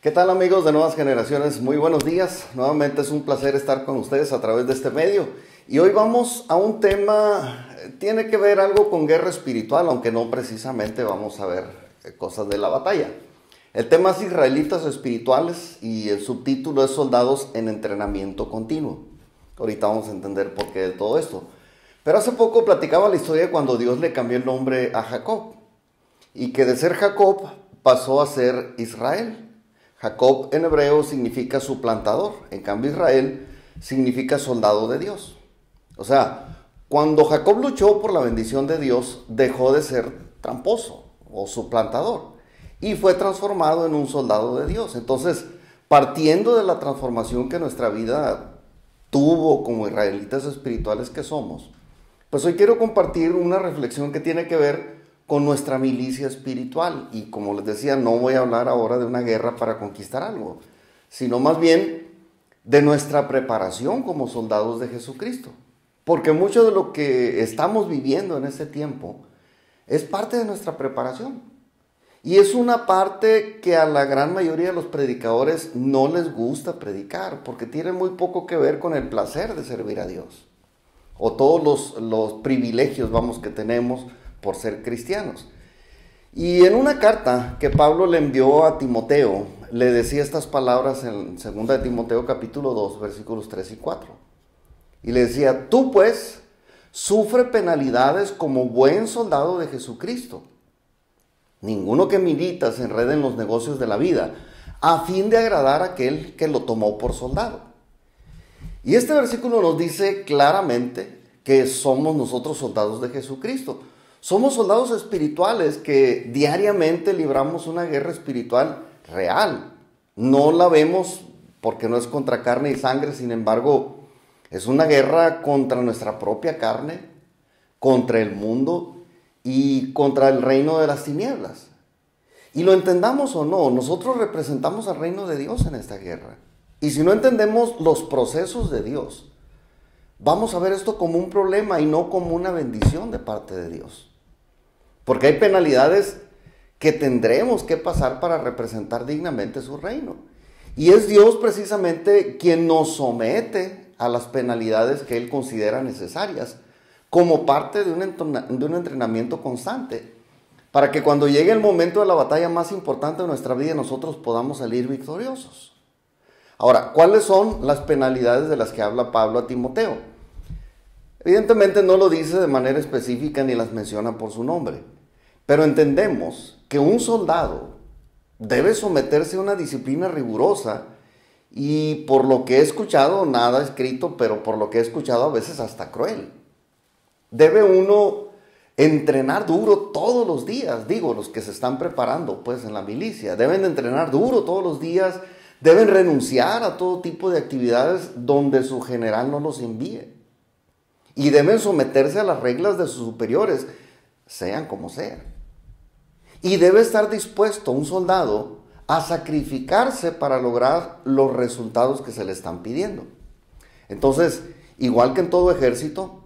¿Qué tal, amigos de Nuevas Generaciones? Muy buenos días. Nuevamente es un placer estar con ustedes a través de este medio. Y hoy vamos a un tema, tiene que ver algo con guerra espiritual, aunque no precisamente vamos a ver cosas de la batalla. El tema es israelitas espirituales y el subtítulo es soldados en entrenamiento continuo. Ahorita vamos a entender por qué de todo esto. Pero hace poco platicaba la historia de cuando Dios le cambió el nombre a Jacob y que de ser Jacob pasó a ser Israel. Jacob en hebreo significa suplantador, en cambio Israel significa soldado de Dios. O sea, cuando Jacob luchó por la bendición de Dios, dejó de ser tramposo o suplantador y fue transformado en un soldado de Dios. Entonces, partiendo de la transformación que nuestra vida tuvo como israelitas espirituales que somos, pues hoy quiero compartir una reflexión que tiene que ver con nuestra milicia espiritual. Y como les decía, no voy a hablar ahora de una guerra para conquistar algo, sino más bien de nuestra preparación como soldados de Jesucristo. Porque mucho de lo que estamos viviendo en este tiempo es parte de nuestra preparación. Y es una parte que a la gran mayoría de los predicadores no les gusta predicar, porque tiene muy poco que ver con el placer de servir a Dios, o todos los privilegios, que tenemos por ser cristianos. Y en una carta que Pablo le envió a Timoteo, le decía estas palabras en 2 de Timoteo capítulo 2, versículos 3 y 4. Y le decía: tú pues sufre penalidades como buen soldado de Jesucristo. Ninguno que milita se enrede en los negocios de la vida, a fin de agradar a aquel que lo tomó por soldado. Y este versículo nos dice claramente que somos nosotros soldados de Jesucristo. Somos soldados espirituales que diariamente libramos una guerra espiritual real. No la vemos porque no es contra carne y sangre, sin embargo, es una guerra contra nuestra propia carne, contra el mundo y contra el reino de las tinieblas. Y lo entendamos o no, nosotros representamos al reino de Dios en esta guerra. Y si no entendemos los procesos de Dios, vamos a ver esto como un problema y no como una bendición de parte de Dios. Porque hay penalidades que tendremos que pasar para representar dignamente su reino. Y es Dios precisamente quien nos somete a las penalidades que Él considera necesarias como parte de un entrenamiento constante, para que cuando llegue el momento de la batalla más importante de nuestra vida, nosotros podamos salir victoriosos. Ahora, ¿cuáles son las penalidades de las que habla Pablo a Timoteo? Evidentemente no lo dice de manera específica ni las menciona por su nombre, pero entendemos que un soldado debe someterse a una disciplina rigurosa y, por lo que he escuchado, nada escrito, pero por lo que he escuchado a veces hasta cruel. Debe uno entrenar duro todos los días, los que se están preparando pues en la milicia, deben entrenar duro todos los días, deben renunciar a todo tipo de actividades donde su general no los envíe. Y deben someterse a las reglas de sus superiores, sean como sean. Y debe estar dispuesto un soldado a sacrificarse para lograr los resultados que se le están pidiendo. Entonces, igual que en todo ejército,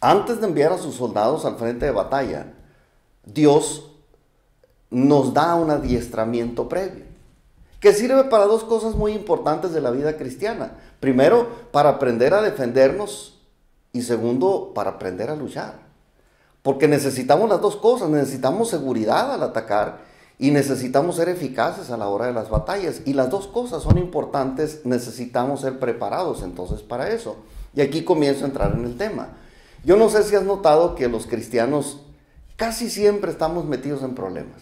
antes de enviar a sus soldados al frente de batalla, Dios nos da un adiestramiento previo, que sirve para dos cosas muy importantes de la vida cristiana. Primero, para aprender a defendernos, y segundo, para aprender a luchar. Porque necesitamos las dos cosas, necesitamos seguridad al atacar y necesitamos ser eficaces a la hora de las batallas. Y las dos cosas son importantes, necesitamos ser preparados entonces para eso. Y aquí comienzo a entrar en el tema. Yo no sé si has notado que los cristianos casi siempre estamos metidos en problemas.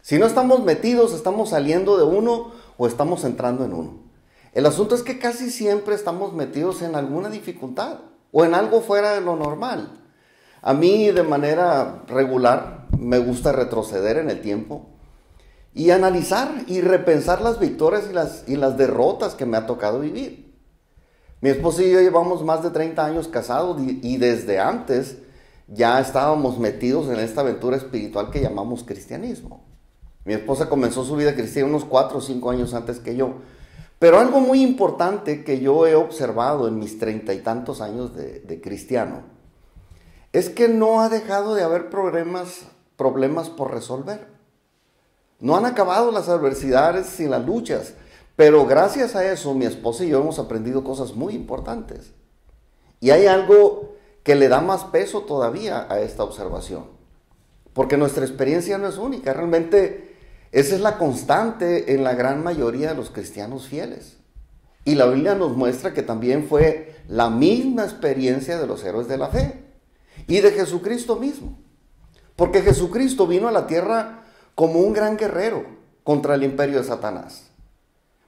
Si no estamos metidos, estamos saliendo de uno o estamos entrando en uno. El asunto es que casi siempre estamos metidos en alguna dificultad o en algo fuera de lo normal. A mí, de manera regular, me gusta retroceder en el tiempo y analizar y repensar las victorias y las derrotas que me ha tocado vivir. Mi esposa y yo llevamos más de 30 años casados y desde antes ya estábamos metidos en esta aventura espiritual que llamamos cristianismo. Mi esposa comenzó su vida cristiana unos 4 o 5 años antes que yo. Pero algo muy importante que yo he observado en mis 30 y tantos años de cristiano es que no ha dejado de haber problemas por resolver. No han acabado las adversidades y las luchas, pero gracias a eso mi esposa y yo hemos aprendido cosas muy importantes. Y hay algo que le da más peso todavía a esta observación, porque nuestra experiencia no es única, realmente esa es la constante en la gran mayoría de los cristianos fieles. Y la Biblia nos muestra que también fue la misma experiencia de los héroes de la fe y de Jesucristo mismo. Porque Jesucristo vino a la tierra como un gran guerrero contra el imperio de Satanás.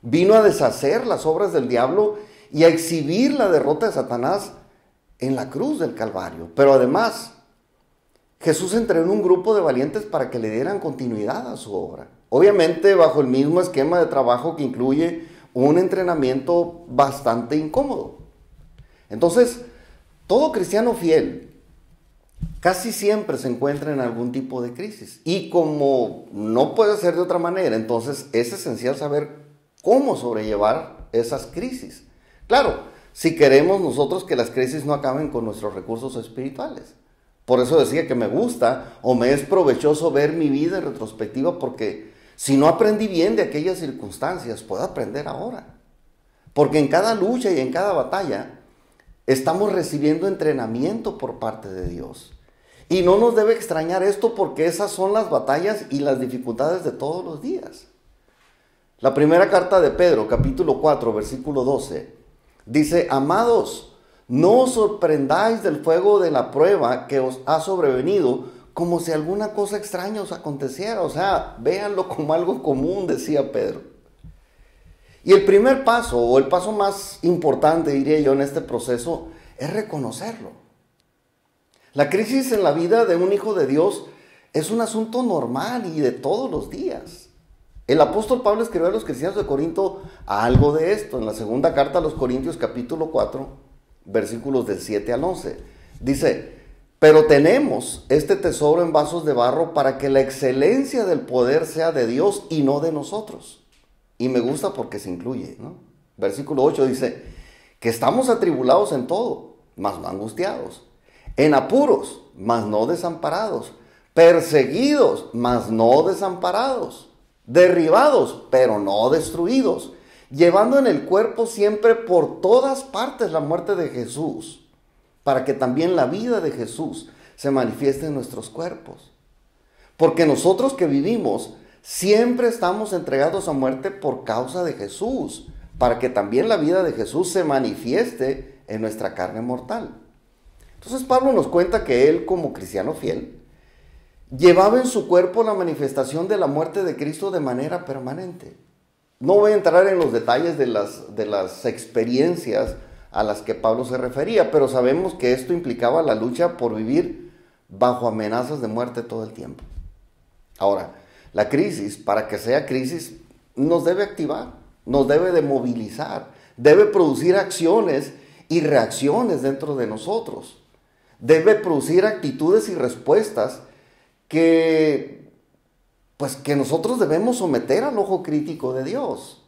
Vino a deshacer las obras del diablo y a exhibir la derrota de Satanás en la cruz del Calvario. Pero además, Jesús entrenó un grupo de valientes para que le dieran continuidad a su obra. Obviamente bajo el mismo esquema de trabajo que incluye un entrenamiento bastante incómodo. Entonces, todo cristiano fiel casi siempre se encuentra en algún tipo de crisis. Y como no puede ser de otra manera, entonces es esencial saber cómo sobrellevar esas crisis. Claro, si queremos nosotros que las crisis no acaben con nuestros recursos espirituales. Por eso decía que me gusta o me es provechoso ver mi vida en retrospectiva, porque si no aprendí bien de aquellas circunstancias, puedo aprender ahora. Porque en cada lucha y en cada batalla estamos recibiendo entrenamiento por parte de Dios. Y no nos debe extrañar esto, porque esas son las batallas y las dificultades de todos los días. La primera carta de Pedro, capítulo 4, versículo 12, dice: amados, no os sorprendáis del fuego de la prueba que os ha sobrevenido, como si alguna cosa extraña os aconteciera. O sea, véanlo como algo común, decía Pedro. Y el primer paso, o el paso más importante, diría yo, en este proceso, es reconocerlo. La crisis en la vida de un hijo de Dios es un asunto normal y de todos los días. El apóstol Pablo escribió a los cristianos de Corinto algo de esto en la segunda carta a los Corintios, capítulo 4, versículos del 7 al 11. Dice: pero tenemos este tesoro en vasos de barro para que la excelencia del poder sea de Dios y no de nosotros. Y me gusta porque se incluye, ¿no? Versículo 8 dice que estamos atribulados en todo, mas no angustiados, en apuros, mas no desamparados, perseguidos, mas no desamparados, derribados, pero no destruidos, llevando en el cuerpo siempre por todas partes la muerte de Jesús, para que también la vida de Jesús se manifieste en nuestros cuerpos. Porque nosotros que vivimos siempre estamos entregados a muerte por causa de Jesús, para que también la vida de Jesús se manifieste en nuestra carne mortal. Entonces Pablo nos cuenta que él, como cristiano fiel, llevaba en su cuerpo la manifestación de la muerte de Cristo de manera permanente. No voy a entrar en los detalles de las experiencias a las que Pablo se refería, pero sabemos que esto implicaba la lucha por vivir bajo amenazas de muerte todo el tiempo. Ahora, la crisis, para que sea crisis, nos debe activar, nos debe de movilizar, debe producir acciones y reacciones dentro de nosotros. Debe producir actitudes y respuestas que nosotros debemos someter al ojo crítico de Dios.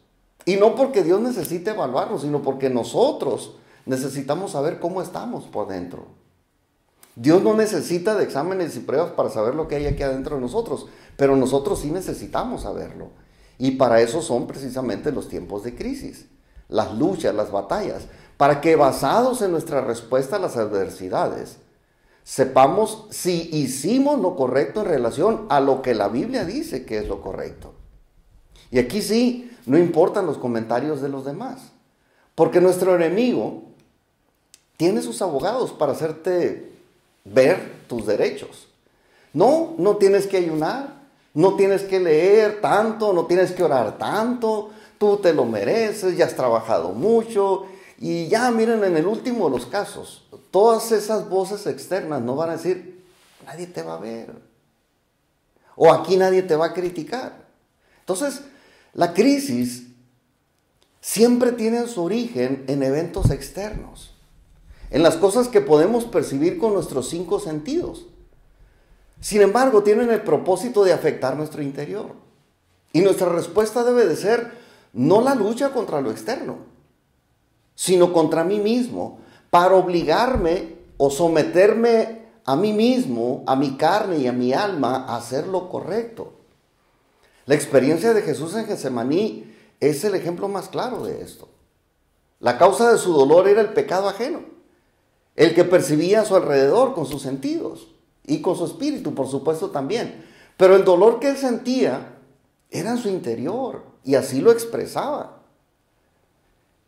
Y no porque Dios necesite evaluarnos, sino porque nosotros necesitamos saber cómo estamos por dentro. Dios no necesita de exámenes y pruebas para saber lo que hay aquí adentro de nosotros, pero nosotros sí necesitamos saberlo. Y para eso son precisamente los tiempos de crisis, las luchas, las batallas, para que basados en nuestra respuesta a las adversidades, sepamos si hicimos lo correcto en relación a lo que la Biblia dice que es lo correcto. Y aquí sí, no importan los comentarios de los demás, porque nuestro enemigo tiene sus abogados para hacerte ver tus derechos. No tienes que ayunar, no tienes que leer tanto, no tienes que orar tanto, tú te lo mereces, ya has trabajado mucho. Y ya miren, en el último de los casos, todas esas voces externas no van a decir: nadie te va a ver, o aquí nadie te va a criticar. Entonces, la crisis siempre tiene su origen en eventos externos, en las cosas que podemos percibir con nuestros 5 sentidos. Sin embargo, tienen el propósito de afectar nuestro interior. Y nuestra respuesta debe de ser no la lucha contra lo externo, sino contra mí mismo, para obligarme o someterme a mí mismo, a mi carne y a mi alma a hacer lo correcto. La experiencia de Jesús en Getsemaní es el ejemplo más claro de esto. La causa de su dolor era el pecado ajeno, el que percibía a su alrededor con sus sentidos y con su espíritu, por supuesto, también. Pero el dolor que él sentía era en su interior y así lo expresaba.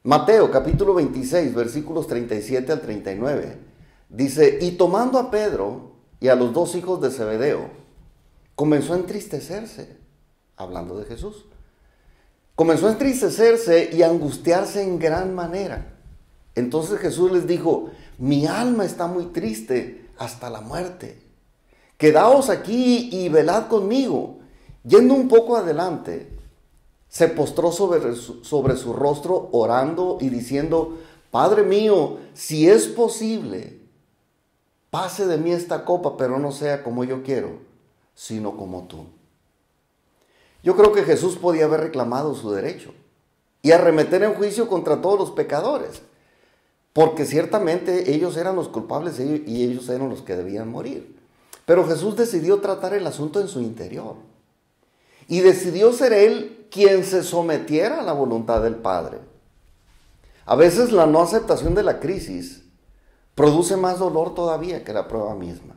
Mateo capítulo 26, versículos 37 al 39, dice: y tomando a Pedro y a los dos hijos de Zebedeo, comenzó a entristecerse, hablando de Jesús. Comenzó a entristecerse y a angustiarse en gran manera. Entonces Jesús les dijo: mi alma está muy triste hasta la muerte. Quedaos aquí y velad conmigo. Yendo un poco adelante, se postró sobre su rostro orando y diciendo: Padre mío, si es posible, pase de mí esta copa, pero no sea como yo quiero, sino como tú. Yo creo que Jesús podía haber reclamado su derecho y arremeter en juicio contra todos los pecadores, porque ciertamente ellos eran los culpables y ellos eran los que debían morir. Pero Jesús decidió tratar el asunto en su interior y decidió ser Él quien se sometiera a la voluntad del Padre. A veces la no aceptación de la crisis produce más dolor todavía que la prueba misma.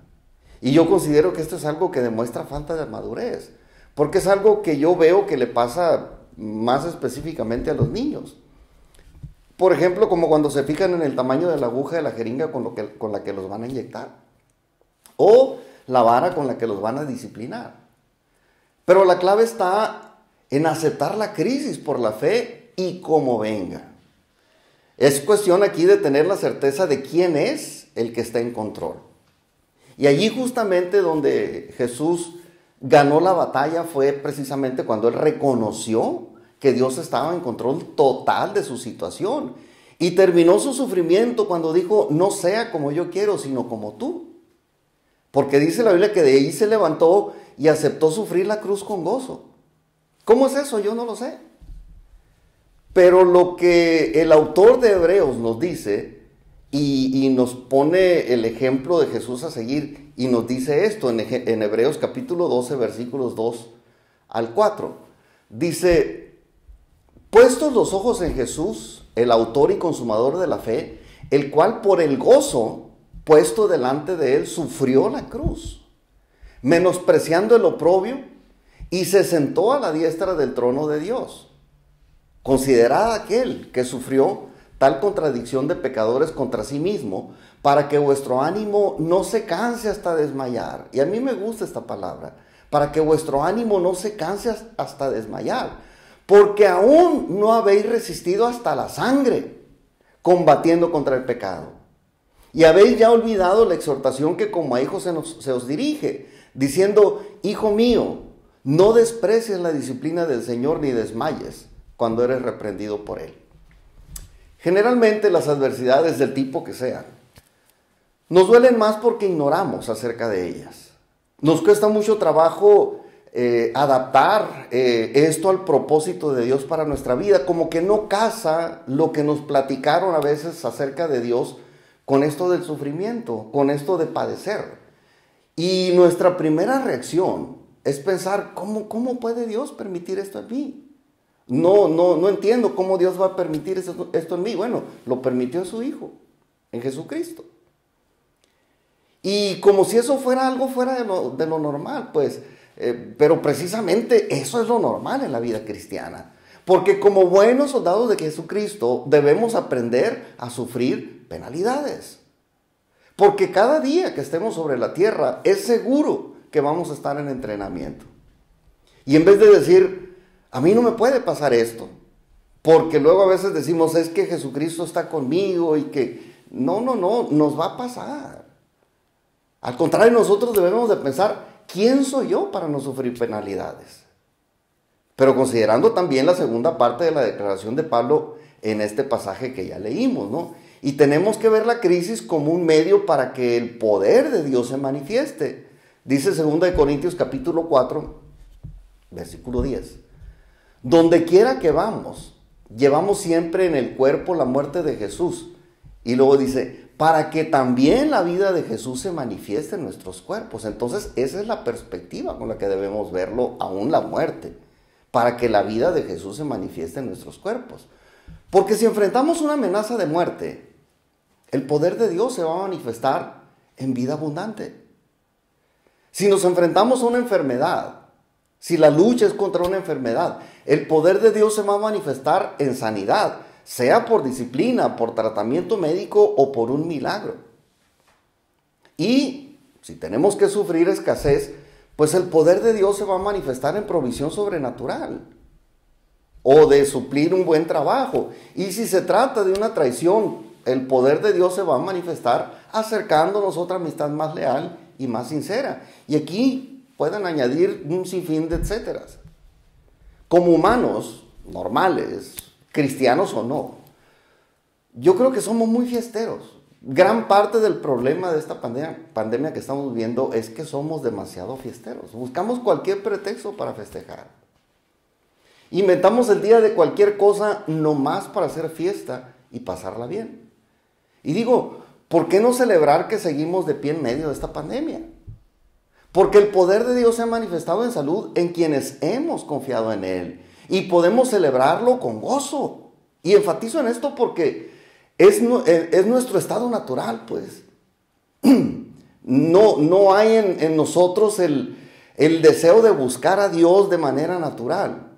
Y yo considero que esto es algo que demuestra falta de madurez, porque es algo que yo veo que le pasa más específicamente a los niños. Por ejemplo, como cuando se fijan en el tamaño de la aguja de la jeringa con la que los van a inyectar, o la vara con la que los van a disciplinar. Pero la clave está en aceptar la crisis por la fe y como venga. Es cuestión aquí de tener la certeza de quién es el que está en control. Y allí justamente donde Jesús ganó la batalla fue precisamente cuando él reconoció que Dios estaba en control total de su situación. Y terminó su sufrimiento cuando dijo: no sea como yo quiero, sino como tú. Porque dice la Biblia que de ahí se levantó y aceptó sufrir la cruz con gozo. ¿Cómo es eso? Yo no lo sé. Pero lo que el autor de Hebreos nos dice y nos pone el ejemplo de Jesús a seguir y nos dice esto en Hebreos capítulo 12, versículos 2 al 4. Dice: puestos los ojos en Jesús, el autor y consumador de la fe, el cual por el gozo puesto delante de él sufrió la cruz, menospreciando el oprobio, y se sentó a la diestra del trono de Dios. Considerad aquel que sufrió tal contradicción de pecadores contra sí mismo, para que vuestro ánimo no se canse hasta desmayar. Y a mí me gusta esta palabra: para que vuestro ánimo no se canse hasta desmayar, porque aún no habéis resistido hasta la sangre, combatiendo contra el pecado. Y habéis ya olvidado la exhortación que como a hijos se os dirige, diciendo: hijo mío, no desprecies la disciplina del Señor, ni desmayes cuando eres reprendido por Él. Generalmente las adversidades del tipo que sean, nos duelen más porque ignoramos acerca de ellas. Nos cuesta mucho trabajo adaptar esto al propósito de Dios para nuestra vida, como que no casa lo que nos platicaron a veces acerca de Dios con esto del sufrimiento, con esto de padecer. Y nuestra primera reacción es pensar: ¿cómo puede Dios permitir esto en mí? No entiendo cómo Dios va a permitir esto en mí. Bueno, lo permitió en su Hijo, en Jesucristo. Y como si eso fuera algo fuera de lo normal, pues, pero precisamente eso es lo normal en la vida cristiana. Porque como buenos soldados de Jesucristo debemos aprender a sufrir penalidades. Porque cada día que estemos sobre la tierra es seguro que vamos a estar en entrenamiento. Y en vez de decir: a mí no me puede pasar esto, porque luego a veces decimos: es que Jesucristo está conmigo y que... No, nos va a pasar. Al contrario, nosotros debemos de pensar: ¿quién soy yo para no sufrir penalidades? Pero considerando también la segunda parte de la declaración de Pablo en este pasaje que ya leímos, ¿no? Y tenemos que ver la crisis como un medio para que el poder de Dios se manifieste. Dice 2 Corintios capítulo 4, versículo 10. Donde quiera que vamos, llevamos siempre en el cuerpo la muerte de Jesús. Y luego dice: para que también la vida de Jesús se manifieste en nuestros cuerpos. Entonces esa es la perspectiva con la que debemos verlo, aún la muerte. para que la vida de Jesús se manifieste en nuestros cuerpos. Porque si enfrentamos una amenaza de muerte, el poder de Dios se va a manifestar en vida abundante. Si nos enfrentamos a una enfermedad, si la lucha es contra una enfermedad, el poder de Dios se va a manifestar en sanidad, sea por disciplina, por tratamiento médico o por un milagro. Y si tenemos que sufrir escasez, pues el poder de Dios se va a manifestar en provisión sobrenatural o de suplir un buen trabajo. Y si se trata de una traición, el poder de Dios se va a manifestar acercándonos a otra amistad más leal y más sincera. Y aquí pueden añadir un sinfín de etcéteras. Como humanos normales, cristianos o no, yo creo que somos muy fiesteros. Gran parte del problema de esta pandemia que estamos viviendo es que somos demasiado fiesteros. Buscamos cualquier pretexto para festejar. Inventamos el día de cualquier cosa nomás para hacer fiesta y pasarla bien. Y digo, ¿por qué no celebrar que seguimos de pie en medio de esta pandemia? Porque el poder de Dios se ha manifestado en salud en quienes hemos confiado en Él. Y podemos celebrarlo con gozo. Y enfatizo en esto porque es nuestro estado natural, pues. No hay en nosotros el deseo de buscar a Dios de manera natural.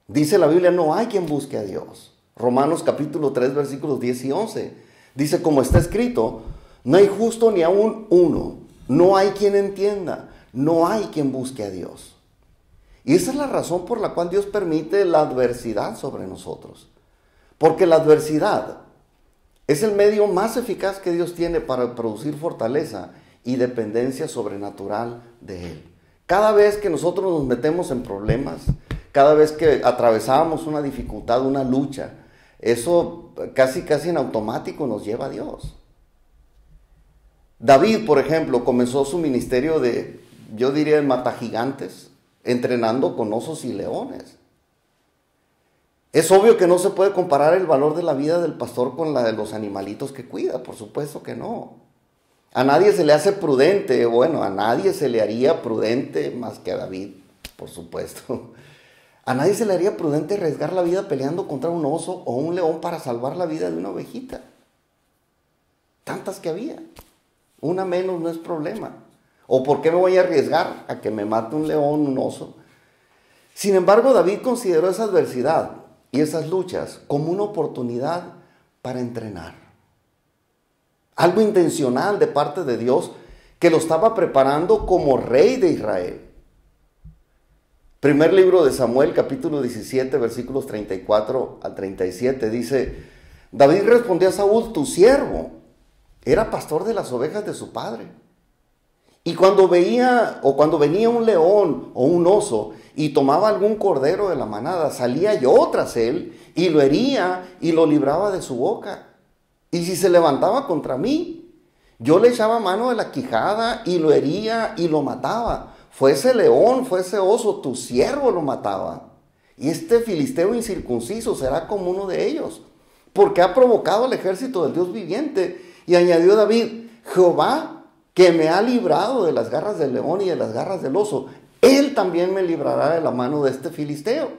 Dice la Biblia, no hay quien busque a Dios. Romanos capítulo 3, versículos 10 y 11. Dice, como está escrito, no hay justo ni aún uno. No hay quien entienda. No hay quien busque a Dios. Y esa es la razón por la cual Dios permite la adversidad sobre nosotros. Porque la adversidad es el medio más eficaz que Dios tiene para producir fortaleza y dependencia sobrenatural de Él. Cada vez que nosotros nos metemos en problemas, cada vez que atravesamos una dificultad, una lucha, eso casi en automático nos lleva a Dios. David, por ejemplo, comenzó su ministerio yo diría, de matagigantes, entrenando con osos y leones. Es obvio que no se puede comparar el valor de la vida del pastor con la de los animalitos que cuida, por supuesto que no. A nadie se le hace prudente, a nadie se le haría prudente más que a David, por supuesto. A nadie se le haría prudente arriesgar la vida peleando contra un oso o un león para salvar la vida de una ovejita. Tantas que había. Una menos no es problema. ¿O por qué me voy a arriesgar a que me mate un león, un oso? Sin embargo, David consideró esa adversidad y esas luchas como una oportunidad para entrenar. Algo intencional de parte de Dios que lo estaba preparando como rey de Israel. Primer libro de Samuel, capítulo 17, versículos 34 al 37, dice, David respondió a Saúl, tu siervo era pastor de las ovejas de su padre. Y cuando venía un león o un oso y tomaba algún cordero de la manada, salía yo tras él y lo hería y lo libraba de su boca. Y si se levantaba contra mí, yo le echaba mano de la quijada y lo hería y lo mataba. Fuese león, fuese oso, tu siervo lo mataba. Y este filisteo incircunciso será como uno de ellos, porque ha provocado al ejército del Dios viviente. Y añadió David, Jehová, que me ha librado de las garras del león y de las garras del oso, Él también me librará de la mano de este filisteo.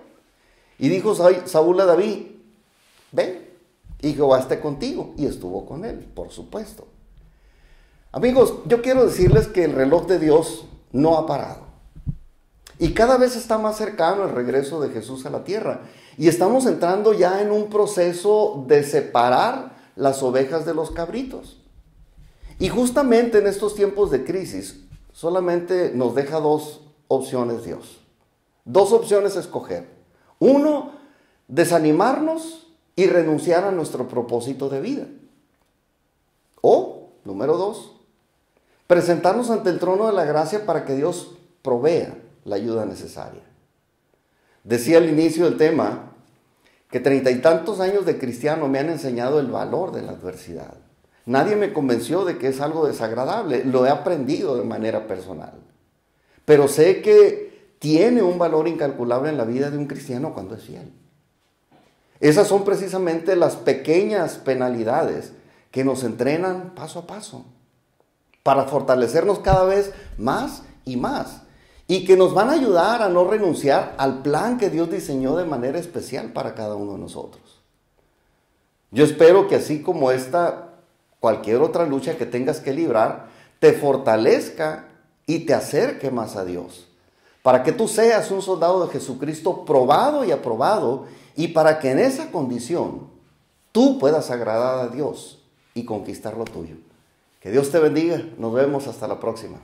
Y dijo Saúl a David, ven, y Jehová esté contigo. Y estuvo con él, por supuesto. Amigos, yo quiero decirles que el reloj de Dios no ha parado. Y cada vez está más cercano el regreso de Jesús a la tierra. Y estamos entrando ya en un proceso de separar las ovejas de los cabritos. Y justamente en estos tiempos de crisis, solamente nos deja dos opciones Dios. Dos opciones a escoger. Uno, desanimarnos y renunciar a nuestro propósito de vida. O, número dos, presentarnos ante el trono de la gracia para que Dios provea la ayuda necesaria. Decía al inicio del tema que 30 y tantos años de cristiano me han enseñado el valor de la adversidad. Nadie me convenció de que es algo desagradable, lo he aprendido de manera personal. Pero sé que tiene un valor incalculable en la vida de un cristiano cuando es fiel. Esas son precisamente las pequeñas penalidades que nos entrenan paso a paso para fortalecernos cada vez más y más. y que nos van a ayudar a no renunciar al plan que Dios diseñó de manera especial para cada uno de nosotros. Yo espero que así como esta, cualquier otra lucha que tengas que librar, te fortalezca y te acerque más a Dios, para que tú seas un soldado de Jesucristo probado y aprobado, y para que en esa condición tú puedas agradar a Dios y conquistar lo tuyo. Que Dios te bendiga. Nos vemos hasta la próxima.